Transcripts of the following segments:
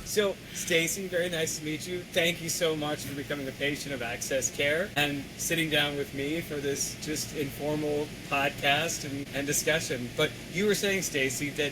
So, Stacey, very nice to meet you. Thank you so much for becoming a patient of Access Care and sitting down with me for this just informal podcast and discussion. But you were saying, Stacey, that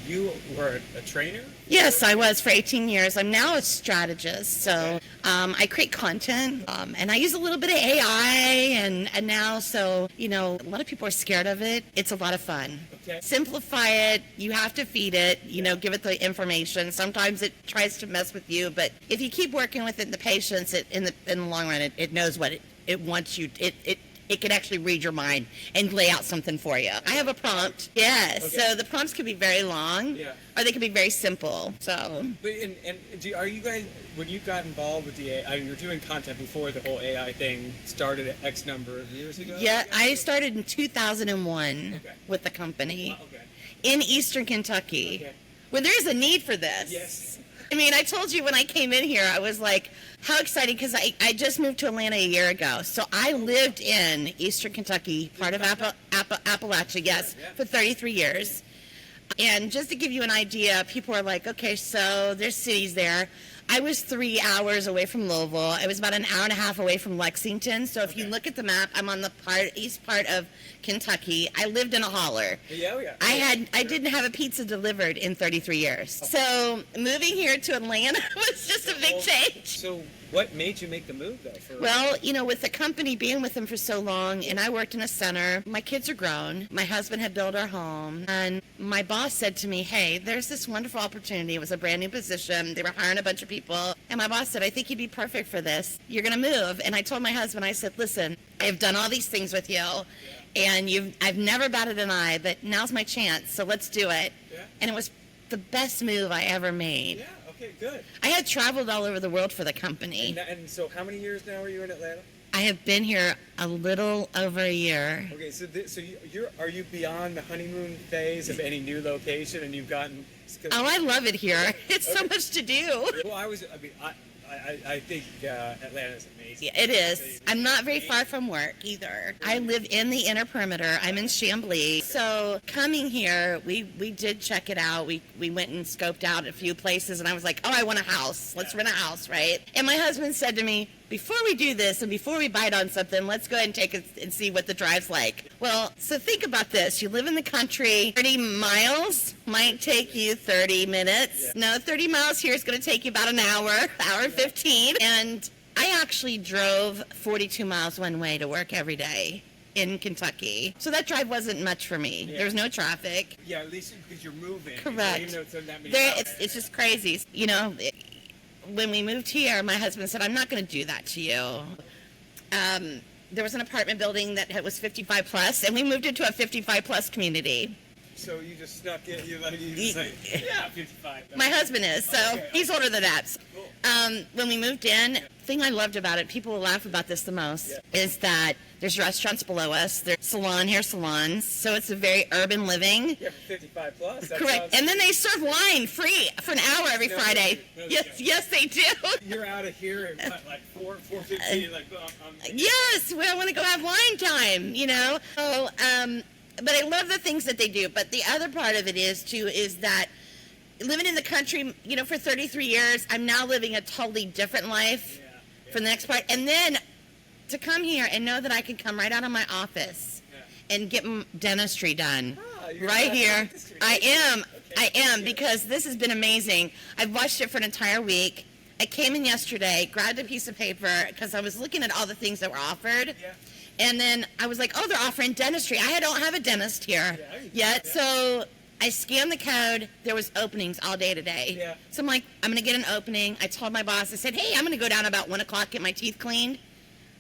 you were a trainer? Yes, I was for 18 years. I'm now a strategist. So I create content and I use a little bit of AI and now, so, a lot of people are scared of it. It's a lot of fun. Okay. Simplify it. You have to feed it, give it the information. Sometimes it tries to mess with you, but if you keep working with it in the patients, in the long run, it knows what it wants you. It can actually read your mind and lay out something for you. I have a prompt. Yes. Okay. So the prompts can be very long, or they can be very simple. So. But are you guys, when you got involved with the AI, you were doing content before the whole AI thing started X number of years ago? Yeah, I started in 2001 with the company in Eastern Kentucky, where there's a need for this. Yes. I mean, I told you when I came in here, I was like, how exciting, because I just moved to Atlanta a year ago. So I lived in Eastern Kentucky, part of Appalachia, yes, for 33 years. And just to give you an idea, people are like, okay, so there's cities there. I was 3 hours away from Louisville. I was about an hour and a half away from Lexington. So if you look at the map, I'm on the east part of Kentucky. I lived in a holler. I didn't have a pizza delivered in 33 years. So moving here to Atlanta was just a big change. So what made you make the move, though? Well, with the company, being with them for so long, and I worked in a center, my kids are grown, my husband had built our home, and my boss said to me, hey, there's this wonderful opportunity. It was a brand new position. They were hiring a bunch of people, and my boss said, I think you'd be perfect for this. You're going to move. And I told my husband, I said, listen, I've done all these things with you, and I've never batted an eye, but now's my chance, so let's do it. And it was the best move I ever made. Okay, good. I had traveled all over the world for the company. And so how many years now are you in Atlanta? I have been here a little over a year. Okay, so are you beyond the honeymoon phase of any new location, and you've gotten? Oh, I love it here. It's so much to do. Well, I think Atlanta is amazing. Yeah, it is. I'm not very far from work either. I live in the inner perimeter. I'm in Chamblee. So coming here, we did check it out. We went and scoped out a few places, and I was like, oh, I want a house. Let's rent a house, right? And my husband said to me, before we do this and before we bite on something, let's go ahead and take it and see what the drive's like. Well, so think about this. You live in the country. 30 miles might take you 30 minutes. No, 30 miles here is going to take you about an hour 15. And I actually drove 42 miles one way to work every day in Kentucky. So that drive wasn't much for me. There was no traffic. Yeah, at least because you're moving. Correct. Even though it's not that many it's just crazy. When we moved here, my husband said, I'm not going to do that to you. There was an apartment building that was 55 plus, and we moved into a 55 plus community. So you just snuck in, you just say, 55. My husband is, so he's older than that. Cool. When we moved in, the thing I loved about it, people will laugh about this the most, is that there's restaurants below us, there's hair salons, so it's a very urban living. Yeah, for 55 plus. Correct. And then they serve wine free for an hour every Friday. Yes, they do. You're out of here at like 4:15, like, yes, well, I want to go have wine time, So, but I love the things that they do. But the other part of it is that living in the country, for 33 years, I'm now living a totally different life for the next part. And then to come here and know that I can come right out of my office and get dentistry done right here. I am, because this has been amazing. I've watched it for an entire week. I came in yesterday, grabbed a piece of paper because I was looking at all the things that were offered. And then I was like, oh, they're offering dentistry. I don't have a dentist here yet. So I scanned the code. There was openings all day today. So I'm like, I'm going to get an opening. I told my boss, I said, hey, I'm going to go down about 1 o'clock, get my teeth cleaned.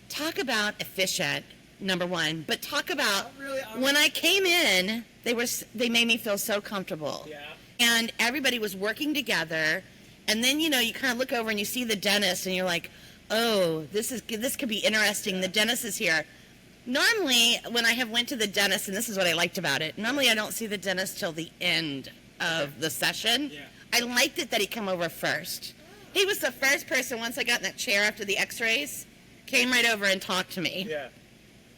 Talk about efficient, number one. But talk about when I came in, they made me feel so comfortable. And everybody was working together. And then, you kind of look over and you see the dentist and you're like, oh, this could be interesting. The dentist is here. Normally, when I have went to the dentist, and this is what I liked about it, normally I don't see the dentist till the end of the session. I liked it that he came over first. He was the first person, once I got in that chair after the x-rays, came right over and talked to me.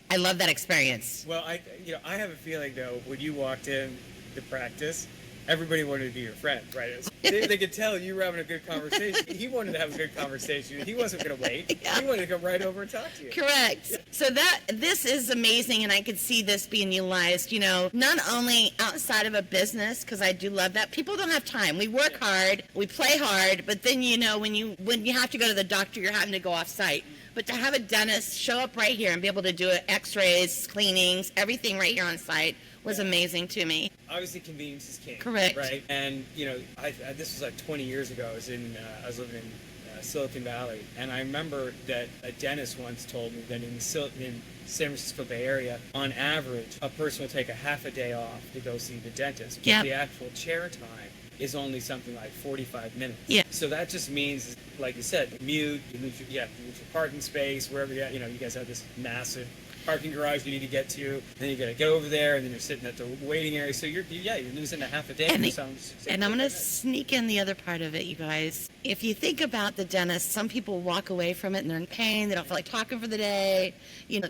I love that experience. Well, I have a feeling, though, when you walked in to practice, everybody wanted to be your friend, right? They could tell you were having a good conversation. He wanted to have a good conversation. He wasn't going to wait. Yeah. He wanted to come right over and talk to you. Correct. So this is amazing, and I could see this being utilized, not only outside of a business, because I do love that. People don't have time. We work hard, we play hard, but then, when you have to go to the doctor, you're having to go off site. But to have a dentist show up right here and be able to do x-rays, cleanings, everything right here on site was amazing to me. Obviously, convenience is king. Correct. Right? And, this was like 20 years ago. I was living in Silicon Valley, and I remember that a dentist once told me that in San Francisco Bay Area, on average, a person will take a half a day off to go see the dentist. But Yep. the actual chair time is only something like 45 minutes. Yeah. So that just means, like you said, you lose your parking space, wherever you're at. You guys have this massive parking garage you need to get to, then you got to get over there, and then you're sitting at the waiting area. So you're losing a half a day. And, for and I'm going to sneak in the other part of it, you guys. If you think about the dentist, some people walk away from it and they're in pain. They don't feel like talking for the day,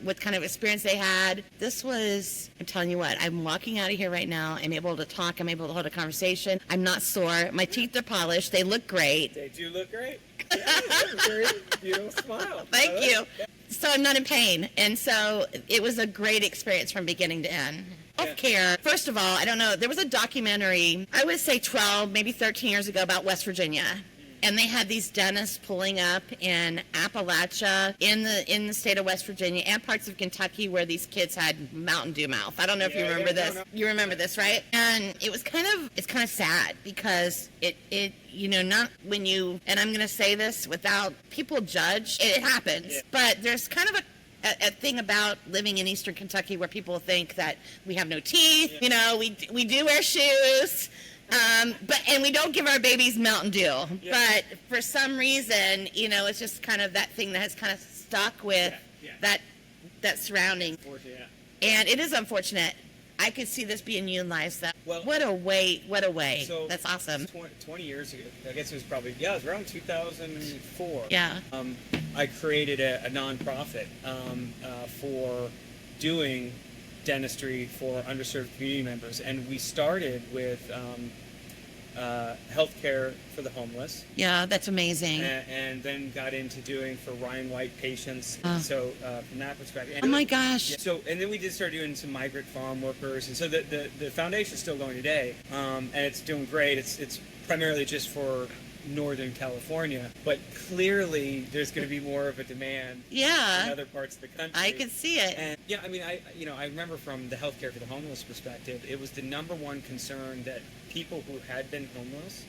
what kind of experience they had. I'm telling you what, I'm walking out of here right now. I'm able to talk. I'm able to hold a conversation. I'm not sore. My teeth are polished. They look great. They do look great. Yeah, that's a very beautiful smile. Thank you. So I'm not in pain. And so it was a great experience from beginning to end. Healthcare, first of all, I don't know, there was a documentary, I would say 12, maybe 13 years ago, about West Virginia. And they had these dentists pulling up in Appalachia, in the state of West Virginia, and parts of Kentucky where these kids had Mountain Dew mouth. I don't know if you remember this. No. You remember this, right? And it's kind of sad because it not when you, and I'm going to say this without people judge, it happens. Yeah. But there's kind of a thing about living in Eastern Kentucky where people think that we have no teeth, we do wear shoes. And we don't give our babies Mountain Dew. Yeah. But for some reason, it's just kind of that thing that has kind of stuck with that surrounding. And it is unfortunate. I could see this being utilized. Well, what a way. So that's awesome. 20 years ago, I guess it was around 2004. Yeah. I created a nonprofit for doing dentistry for underserved community members, and we started with healthcare for the homeless. Yeah, that's amazing. And then got into doing for Ryan White patients. So from that perspective. Oh my gosh. And then we did start doing some migrant farm workers, and so the foundation is still going today, and it's doing great. It's primarily just for Northern California, but clearly there's going to be more of a demand in other parts of the country. I could see it. And I remember from the healthcare for the homeless perspective, it was the number one concern that people who had been homeless,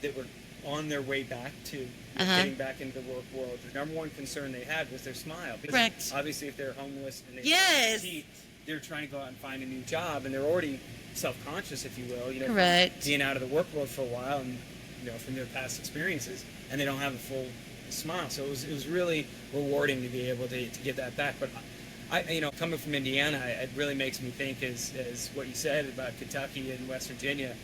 that were on their way back to getting back into the work world, the number one concern they had was their smile. Because correct. Obviously, if they're homeless and they have teeth, they're trying to go out and find a new job, and they're already self-conscious, if you will, correct. Being out of the work world for a while, and from their past experiences, and they don't have a full smile. So it was really rewarding to be able to give that back. But I coming from Indiana, it really makes me think as what you said about Kentucky and West Virginia.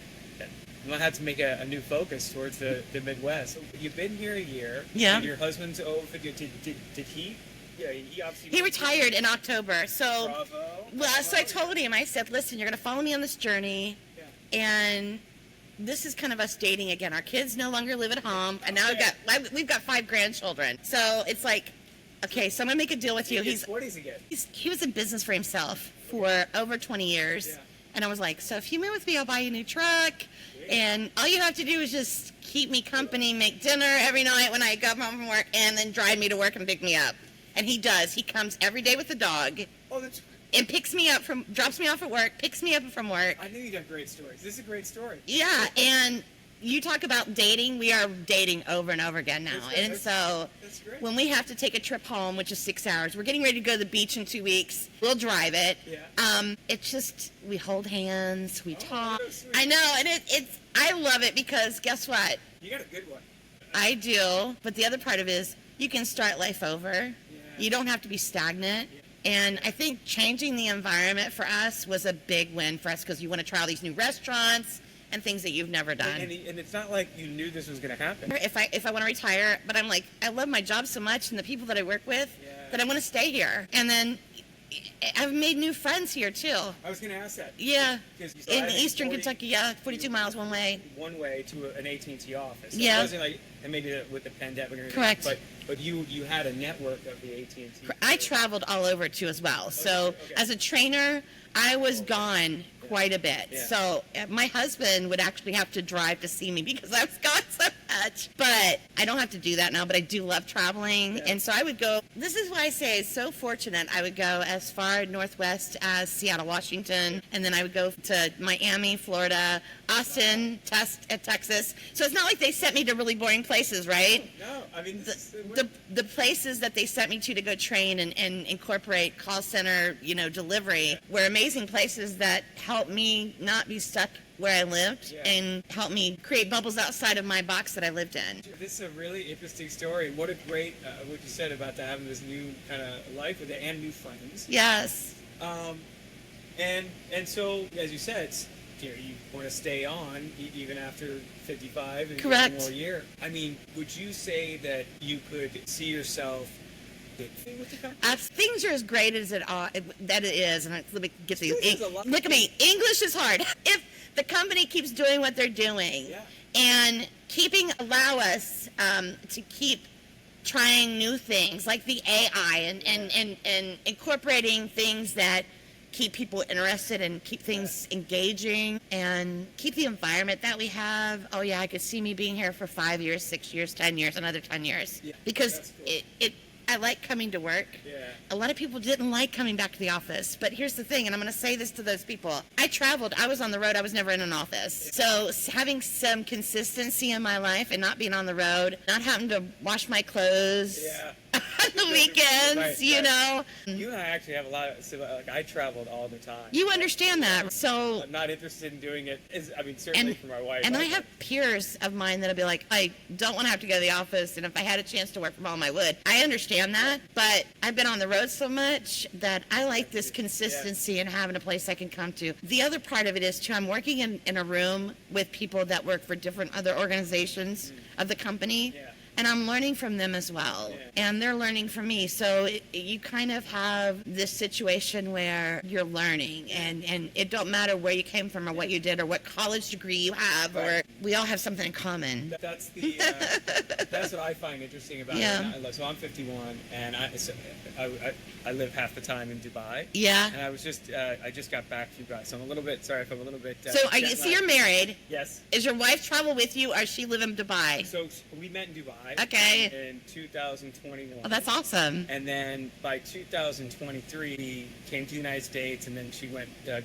I'm gonna have to make a new focus towards the Midwest. You've been here a year. Yeah. And your husband's over. Did he? Yeah, he obviously. He retired in October. So. Bravo. So I told him. I said, "Listen, you're gonna follow me on this journey, and." This is kind of us dating again. Our kids no longer live at home, and now we've got 5 grandchildren. So it's like, okay, so I'm gonna make a deal with you. He's 40s again. He was in business for himself for over 20 years, and I was like, so if you move with me, I'll buy you a new truck, and all you have to do is just keep me company, make dinner every night when I come home from work, and then drive me to work and pick me up. And he does. He comes every day with the dog. Oh, that's. And drops me off at work, picks me up from work. I knew you got great stories. This is a great story. Yeah, and you talk about dating. We are dating over and over again now. So when we have to take a trip home, which is 6 hours, we're getting ready to go to the beach in 2 weeks. We'll drive it. Yeah. It's just, we hold hands, we talk. I know, and I love it because guess what? You got a good one. I do, but the other part of it is you can start life over. Yeah. You don't have to be stagnant. Yeah. And I think changing the environment for us was a big win for us because you want to try all these new restaurants and things that you've never done. And it's not like you knew this was going to happen. If I want to retire, but I'm like, I love my job so much and the people that I work with that I want to stay here. And then I've made new friends here too. I was going to ask that. Yeah. So In eastern Kentucky, yeah, 42 miles one way. One way to an AT&T office. So Yeah. It wasn't like, and maybe with the pandemic or anything. Correct. But you had a network of the AT&T. I traveled all over too as well. So Okay. as a trainer, I was gone quite a bit. Yeah. So my husband would actually have to drive to see me because I was gone so much. But I don't have to do that now, but I do love traveling. Yeah. And so I would go, this is why I say it's so fortunate. I would go as far northwest as Seattle, Washington, and then I would go to Miami, Florida, Austin, Texas. So it's not like they sent me to really boring places, right? No, I mean, The places that they sent me to go train and incorporate call center, delivery were amazing places that helped me not be stuck where I lived and helped me create bubbles outside of my box that I lived in. This is a really interesting story. What a great, what you said about having this new kind of life with it and new friends. Yes. And so, as you said, you want to stay on even after 55 and Correct. one more year. I mean, would you say that you could see yourself with the company? Things are as great as that it is, and let me get these. This is a lot. Look at me. English is hard. If the company keeps doing what they're doing and allow us to keep trying new things like the AI and incorporating things that keep people interested and keep things engaging and keep the environment that we have. Oh yeah, I could see me being here for 5 years, 6 years, 10 years, another 10 years. Yeah, because cool. I like coming to work. Yeah. A lot of people didn't like coming back to the office, but here's the thing, and I'm going to say this to those people. I traveled. I was on the road. I was never in an office. So having some consistency in my life and not being on the road, not having to wash my clothes on the weekends, you know. You and I actually have a lot of, I traveled all the time. You understand that. So I'm not interested in doing it. Certainly for my wife. And I have peers of mine that'll be like, I don't want to have to go to the office, and if I had a chance to work from home, I would. I understand that, but I've been on the road so much that I like this consistency and having a place I can come to. The other part of it is, too, I'm working in a room with people that work for different other organizations of the company. Yeah. And I'm learning from them as well. Yeah. And they're learning from me. So you kind of have this situation where you're learning. And it don't matter where you came from or what you did or what college degree you have. Or we all have something in common. That's what I find interesting about it. So I'm 51, and I live half the time in Dubai. Yeah. And I just got back from Dubai. So I'm a little bit, sorry if I'm a little bit... So you're married. Yes. Is your wife travel with you, or does she live in Dubai? So we met in Dubai. Okay. In 2021. Oh, that's awesome. And then by 2023, we came to the United States, and then she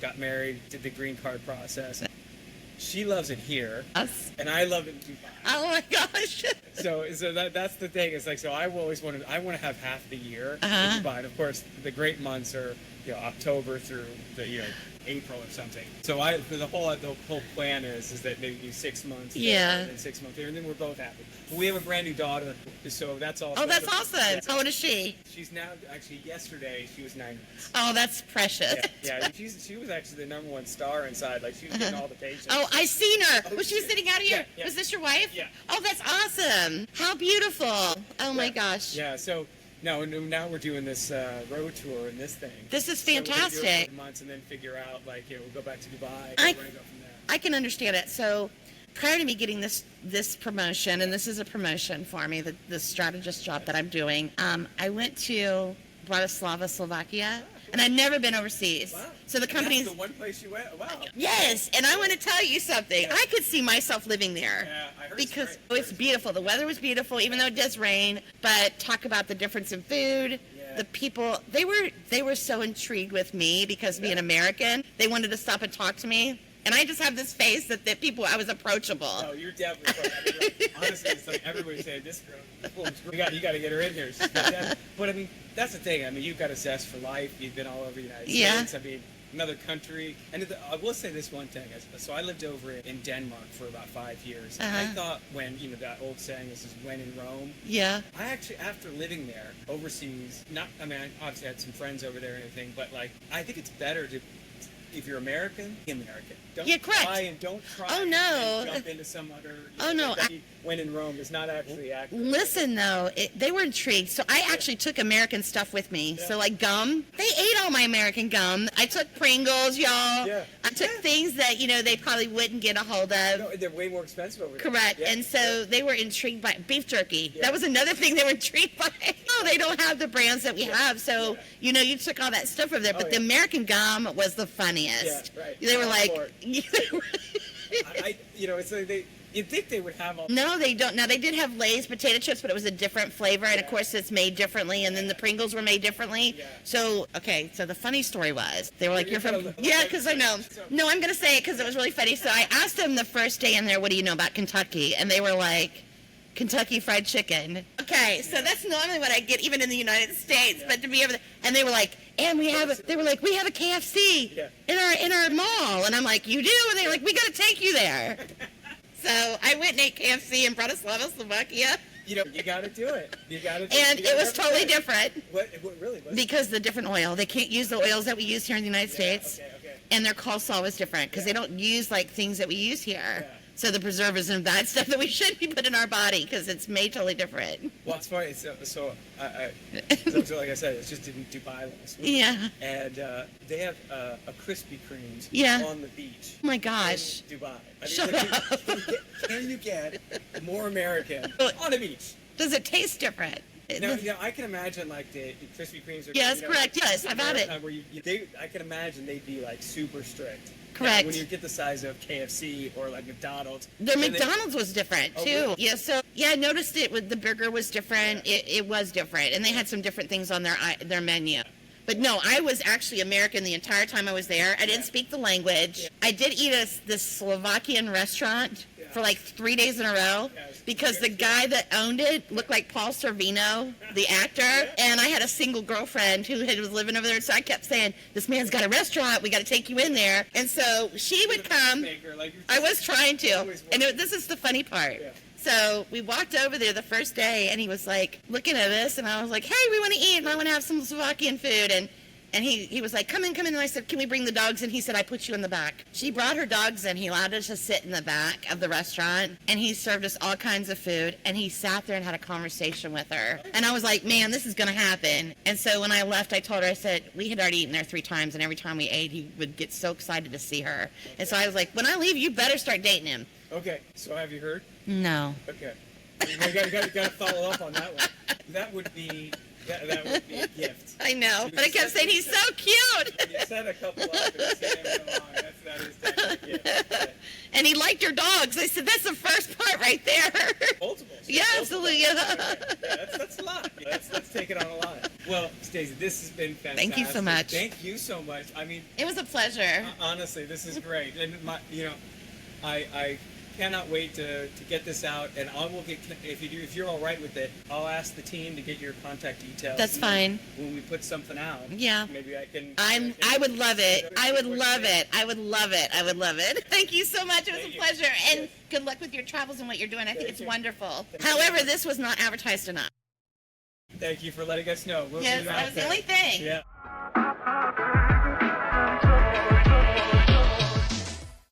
got married, did the green card process. She loves it here, and I love it in Dubai. Oh my gosh. So that's the thing. It's like, so I always I want to have half the year in Dubai. And of course, the great months are October through April or something. So the whole plan is that maybe do 6 months. Yeah. And then 6 months here, and then we're both happy. We have a brand new daughter, so that's all. Oh, that's awesome. How old is she? She's now, actually, yesterday she was 9 months. Oh, that's precious. Yeah. She was actually the #1 star inside. Like, she was getting all the patients. Oh, I seen her. Oh, was she sitting out here? Yeah. Was this your wife? Yeah. Oh, that's awesome. How beautiful. Oh my gosh. Yeah. So now we're doing this road tour and this thing. This is So we're gonna do it fantastic. for months and then figure out we'll go back to Dubai. I- And we're gonna go from there. I can understand it. So prior to me getting this promotion, and this is a promotion for me, the strategist job that I'm doing, I went to Bratislava, Slovakia, and I'd never been overseas. Wow. So the company's... That's the one place you went? Wow. Yes, and I want to tell you something. Yeah. I could see myself living there. Yeah, I heard Because it's great. it's beautiful. The weather was beautiful, even though it does rain. But talk about the difference in food. Yeah. The people, they were so intrigued with me because being American, they wanted to stop and talk to me. And I just have this face that people, I was approachable. Oh, you're definitely fun. Honestly, it's like everybody's saying, this girl, you got to get her in here. She's fantastic. But I mean, that's the thing. I mean, you've got a zest for life. You've been all over the United States. I mean, another country. And I will say this one thing. So I lived over in Denmark for about 5 years. And I thought when, that old saying, this is when in Rome. Yeah. I actually, after living there overseas, I obviously had some friends over there and everything, but I think it's better to if you're American, be American. Don't Yeah, correct. Don't try Oh, and no. jump into some other. Oh, no. When in Rome is not actually accurate. Listen, though, they were intrigued. So I actually took American stuff with me. Yeah. So, like gum, they ate all my American gum. I took Pringles, y'all. Yeah. I took things that, they probably wouldn't get a hold of. No, they're way more expensive over there. Correct. Yeah. And so they were intrigued by beef jerky. Yeah. That was another thing they were intrigued by. No, they don't have the brands that we have. So, you took all that stuff over there. But the American gum was the funniest. Yeah, right. They were like... It's like you'd think they would have all. No, they don't. Now, they did have Lay's potato chips, but it was a different flavor. And, of course, it's made differently. And then the Pringles were made differently. Yeah. So, so the funny story was, they were like, you're from... gonna- Yeah, because I know. No, I'm going to say it because it was really funny. So I asked them the first day in there, what do you know about Kentucky? And they were like... Kentucky Fried Chicken. Okay, so that's normally what I get even in the United States, but to be able to, and they were like, we have a KFC in our mall, and I'm like, you do? And they're like, we got to take you there. So I went and ate KFC in Bratislava, Slovakia. You got to do it. And it was totally different. What really was? Because the different oil. They can't use the oils that we use here in the United States. Okay. And their coleslaw was different because they don't use like things that we use here. Yeah. So the preservatives and that stuff that we shouldn't be put in our body because it's made totally different. Well, it's funny. So like I said, it's just in Dubai last week. Yeah. And they have a Krispy Kreme's on the beach. Oh my gosh. In Dubai. Shut up. Can you get more American on the beach? Does it taste different? Now, I can imagine like the Krispy Kremes. Yes, correct. Yes, I've had it. Where I can imagine they'd be like super strict. Correct. When you get the size of KFC or like McDonald's. Their McDonald's was different too. Really? Yeah. So I noticed the burger was different. Yeah. It was different, and they had some different things on their menu. But no, I was actually American the entire time I was there. I didn't speak the language. Yeah. I did eat this Slovakian restaurant for like 3 days in a row because the guy that owned it looked like Paul Sorvino, the actor, and I had a single girlfriend who was living over there, so I kept saying, this man's got a restaurant, we got to take you in there. And so she would come. I was trying to. And this is the funny part. Yeah. So we walked over there the first day, and he was like looking at us, and I was like, hey, we want to eat, and I want to have some Slovakian food. And he was like, come in. And I said, can we bring the dogs in? He said, I put you in the back. She brought her dogs in. He allowed us to sit in the back of the restaurant, and he served us all kinds of food, and he sat there and had a conversation with her. And I was like, man, this is going to happen. And so when I left, I told her, I said, we had already eaten there 3 times, and every time we ate, he would get so excited to see her. And so I was like, when I leave, you better start dating him. Okay, so have you heard? No. Okay. You got to follow up on that one. That would be a gift. I know, but I kept saying he's so cute. You set a couple up and set them along. That is definitely a gift. And he liked your dogs. I said, that's the first part right there. Multiples. Yeah, absolutely. Yeah, that's a lot. Let's take it on a lot. Well, Stacey, this has been fantastic. Thank you so much. Thank you so much. I mean, it was a pleasure. Honestly, this is great. And I cannot wait to get this out, and I will get, if you're all right with it, I'll ask the team to get your contact details. That's fine. When we put something out, yeah, maybe I can. I would love it. I would love it. I would love it. I would love it. Thank you so much. It was a pleasure, and good luck with your travels and what you're doing. I think it's wonderful. However, this was not advertised enough. Thank you for letting us know. Yes, that was the only thing. Yeah.